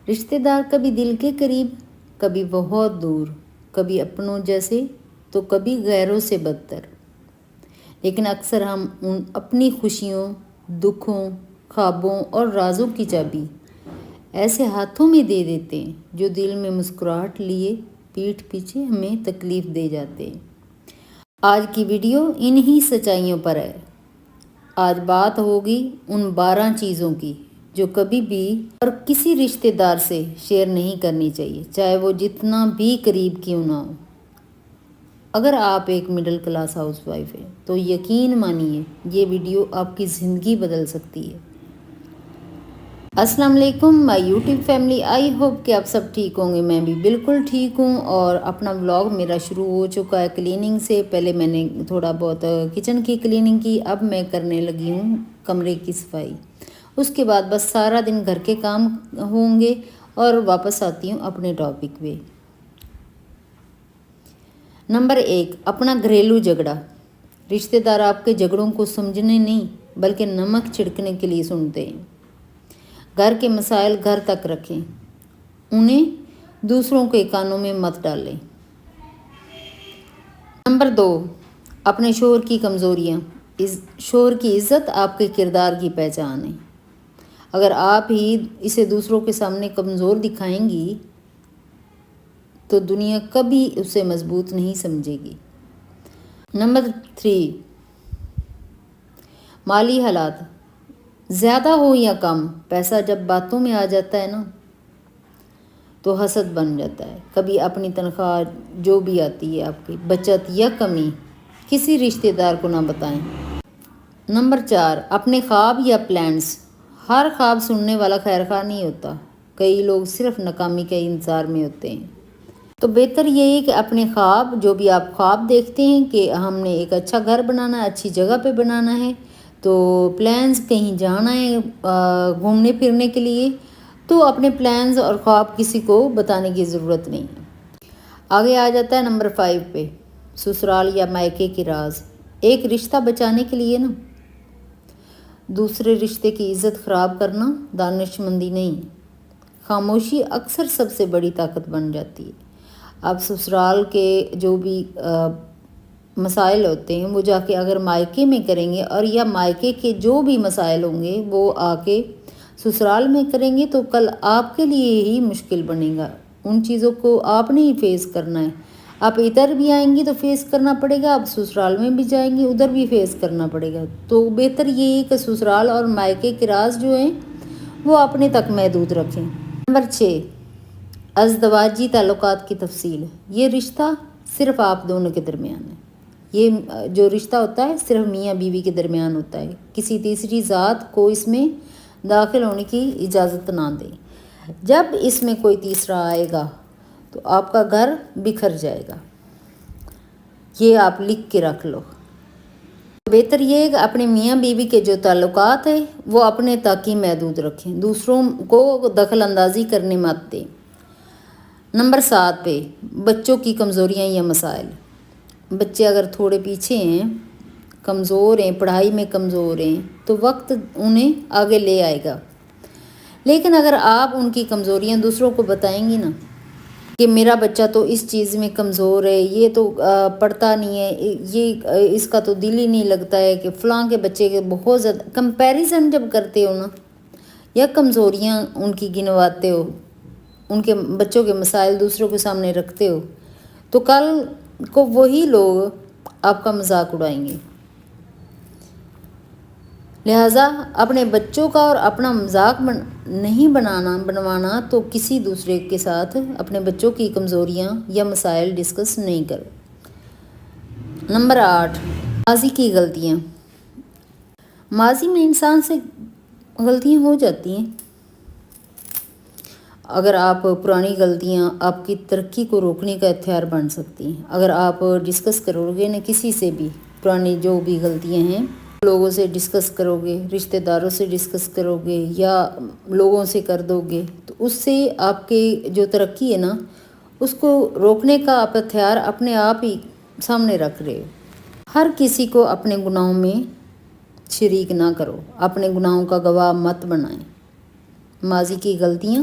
رشتے دار کبھی دل کے قریب، کبھی بہت دور، کبھی اپنوں جیسے تو کبھی غیروں سے بدتر، لیکن اکثر ہم اپنی خوشیوں، دکھوں، خوابوں اور رازوں کی چابی ایسے ہاتھوں میں دے دیتے ہیں جو دل میں مسکراہٹ لیے پیٹھ پیچھے ہمیں تکلیف دے جاتے ہیں۔ آج کی ویڈیو انہی سچائیوں پر ہے۔ آج بات ہوگی ان 12 چیزوں کی جو کبھی بھی اور کسی رشتے دار سے شیئر نہیں کرنی چاہیے، چاہے وہ جتنا بھی قریب کیوں نہ ہو۔ اگر آپ ایک مڈل کلاس ہاؤس وائف ہیں تو یقین مانیے یہ ویڈیو آپ کی زندگی بدل سکتی ہے۔ السلام علیکم مائی یوٹیوب فیملی، آئی ہوپ کہ آپ سب ٹھیک ہوں گے۔ میں بھی بالکل ٹھیک ہوں اور اپنا ولاگ میرا شروع ہو چکا ہے کلیننگ سے۔ پہلے میں نے تھوڑا بہت کچن کی کلیننگ کی، اب میں کرنے لگی ہوں کمرے کی صفائی۔ اس کے بعد بس سارا دن گھر کے کام ہوں گے اور واپس آتی ہوں اپنے ٹاپک پہ۔ نمبر 1، اپنا گھریلو جھگڑا۔ رشتے دار آپ کے جھگڑوں کو سمجھنے نہیں بلکہ نمک چھڑکنے کے لیے سنتے ہیں۔ گھر کے مسائل گھر تک رکھیں، انہیں دوسروں کے کانوں میں مت ڈالیں۔ نمبر 2، اپنے شوہر کی کمزوریاں۔ شوہر کی عزت آپ کے کردار کی پہچان ہے۔ اگر آپ ہی اسے دوسروں کے سامنے کمزور دکھائیں گی تو دنیا کبھی اسے مضبوط نہیں سمجھے گی۔ نمبر 3، مالی حالات۔ زیادہ ہو یا کم، پیسہ جب باتوں میں آ جاتا ہے نا تو حسد بن جاتا ہے۔ کبھی اپنی تنخواہ جو بھی آتی ہے آپ کی بچت یا کمی کسی رشتے دار کو نہ بتائیں۔ نمبر 4، اپنے خواب یا پلانس۔ ہر خواب سننے والا خیر خواہ نہیں ہوتا، کئی لوگ صرف ناکامی کے انتظار میں ہوتے ہیں۔ تو بہتر یہ ہے کہ اپنے خواب، جو بھی آپ خواب دیکھتے ہیں کہ ہم نے ایک اچھا گھر بنانا ہے، اچھی جگہ پہ بنانا ہے، تو پلانز کہیں جانا ہے گھومنے پھرنے کے لیے، تو اپنے پلانز اور خواب کسی کو بتانے کی ضرورت نہیں ہے۔ آگے آ جاتا ہے نمبر 5 پہ، سسرال یا مائکے کے راز۔ ایک رشتہ بچانے کے لیے نا دوسرے رشتے کی عزت خراب کرنا دانش مندی نہیں، خاموشی اکثر سب سے بڑی طاقت بن جاتی ہے۔ آپ سسرال کے جو بھی مسائل ہوتے ہیں وہ جا کے اگر مائکے میں کریں گے، اور یا مائکے کے جو بھی مسائل ہوں گے وہ آ کے سسرال میں کریں گے، تو کل آپ کے لیے ہی مشکل بنے گا۔ ان چیزوں کو آپ نے ہی فیس کرنا ہے۔ آپ ادھر بھی آئیں گی تو فیس کرنا پڑے گا، آپ سسرال میں بھی جائیں گے ادھر بھی فیس کرنا پڑے گا۔ تو بہتر یہ ہے کہ سسرال اور مائکے کے راز جو ہیں وہ اپنے تک محدود رکھیں۔ نمبر 6، ازدواجی تعلقات کی تفصیل۔ یہ رشتہ صرف آپ دونوں کے درمیان ہے۔ یہ جو رشتہ ہوتا ہے صرف میاں بیوی کے درمیان ہوتا ہے، کسی تیسری ذات کو اس میں داخل ہونے کی اجازت نہ دیں۔ جب اس میں کوئی تیسرا آئے گا تو آپ کا گھر بکھر جائے گا، یہ آپ لکھ کے رکھ لو۔ بہتر یہ ہے کہ اپنے میاں بیوی کے جو تعلقات ہیں وہ اپنے تک ہی محدود رکھیں، دوسروں کو دخل اندازی کرنے مت دیں۔ نمبر 7 پہ، بچوں کی کمزوریاں یا مسائل۔ بچے اگر تھوڑے پیچھے ہیں، کمزور ہیں، پڑھائی میں کمزور ہیں، تو وقت انہیں آگے لے آئے گا۔ لیکن اگر آپ ان کی کمزوریاں دوسروں کو بتائیں گی نا کہ میرا بچہ تو اس چیز میں کمزور ہے، یہ تو پڑھتا نہیں ہے، یہ اس کا تو دل ہی نہیں لگتا ہے، کہ فلاں کے بچے کے بہت زیادہ کمپیریزن جب کرتے ہو نا، یا کمزوریاں ان کی گنواتے ہو، ان کے بچوں کے مسائل دوسروں کے سامنے رکھتے ہو، تو کل کو وہی لوگ آپ کا مذاق اڑائیں گے۔ لہٰذا اپنے بچوں کا اور اپنا مذاق نہیں بنوانا تو کسی دوسرے کے ساتھ اپنے بچوں کی کمزوریاں یا مسائل ڈسکس نہیں کرو۔ نمبر 8، ماضی کی غلطیاں۔ ماضی میں انسان سے غلطیاں ہو جاتی ہیں۔ اگر آپ پرانی غلطیاں آپ کی ترقی کو روکنے کا ہتھیار بن سکتی ہیں۔ اگر آپ ڈسکس کرو گے نا کسی سے بھی پرانی جو بھی غلطیاں ہیں، لوگوں سے ڈسکس کرو گے، رشتہ داروں سے ڈسکس کرو گے یا لوگوں سے کر دو گے، تو اس سے آپ کی جو ترقی ہے نا اس کو روکنے کا آپ ہتھیار اپنے آپ ہی سامنے رکھ رہے ہو۔ ہر کسی کو اپنے گناہوں میں شریک نہ کرو، اپنے گناہوں کا گواہ مت بنائیں۔ ماضی کی غلطیاں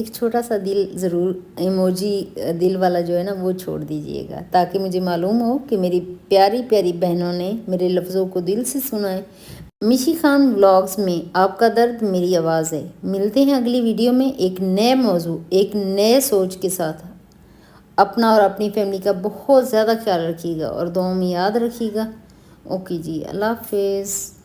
ایک چھوٹا سا دل ضرور ایموجی دل والا جو ہے نا وہ چھوڑ دیجئے گا، تاکہ مجھے معلوم ہو کہ میری پیاری پیاری بہنوں نے میرے لفظوں کو دل سے سنا ہے۔ میشی خان ولاگز میں آپ کا درد میری آواز ہے۔ ملتے ہیں اگلی ویڈیو میں ایک نئے موضوع، ایک نئے سوچ کے ساتھ۔ اپنا اور اپنی فیملی کا بہت زیادہ خیال رکھیے گا اور دعاؤں میں یاد رکھیے گا۔ اوکے جی، اللہ حافظ۔